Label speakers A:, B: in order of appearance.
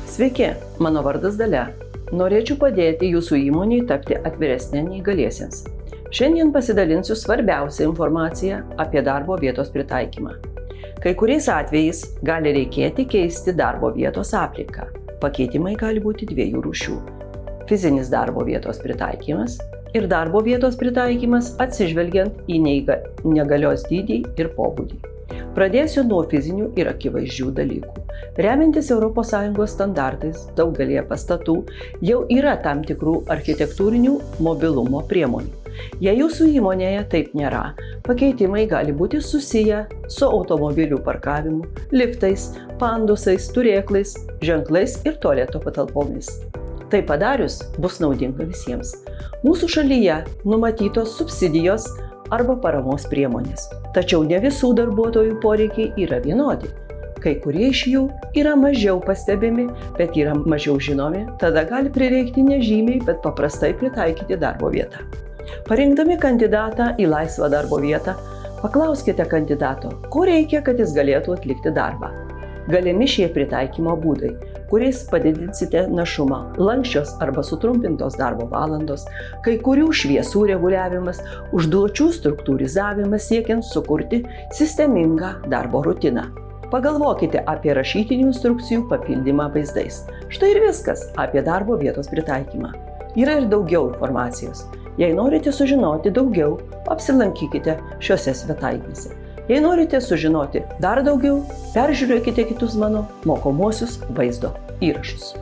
A: Sveiki, mano vardas Dalia. Norėčiau padėti jūsų įmonei tapti atviresnė neįgaliesiems. Šiandien pasidalinsiu svarbiausią informaciją apie darbo vietos pritaikymą. Kai kuriais atvejais gali reikėti keisti darbo vietos aplinką. Pakeitimai gali būti dviejų rūšių. Fizinis darbo vietos pritaikymas ir darbo vietos pritaikymas atsižvelgiant į negalios dydį ir pobūdį. Pradėsiu nuo fizinių ir akivaizdžių dalykų. Remiantis ES standartais, daugelie pastatų jau yra tam tikrų architektūrinių mobilumo priemonių. Jei jūsų įmonėje taip nėra, pakeitimai gali būti susiję su automobilių parkavimu, liftais, pandusais, turėklais, ženklais ir tualeto patalpomis. Tai padarius bus naudinga visiems. Mūsų šalyje numatytos subsidijos arba paramos priemonės. Tačiau ne visų darbuotojų poreikiai yra vienodi. Kai kurie iš jų yra mažiau pastebimi, bet yra mažiau žinomi, tada gali prireikti nežymiai, bet paprastai pritaikyti darbo vietą. Parinkdami kandidatą į laisvą darbo vietą, paklauskite kandidato, ko reikia, kad jis galėtų atlikti darbą. Galimi šie pritaikymo būdai, kuriais padidinsite našumą, lanksčios arba sutrumpintos darbo valandos, kai kurių šviesų reguliavimas, užduočių struktūrizavimas siekiant sukurti sistemingą darbo rutiną. Pagalvokite apie rašytinių instrukcijų papildymą vaizdais. Štai ir viskas apie darbo vietos pritaikymą. Yra ir daugiau informacijos. Jei norite sužinoti daugiau, apsilankykite šiuose svetainėse. Jei norite sužinoti dar daugiau, peržiūrėkite kitus mano mokomuosius vaizdo įrašus.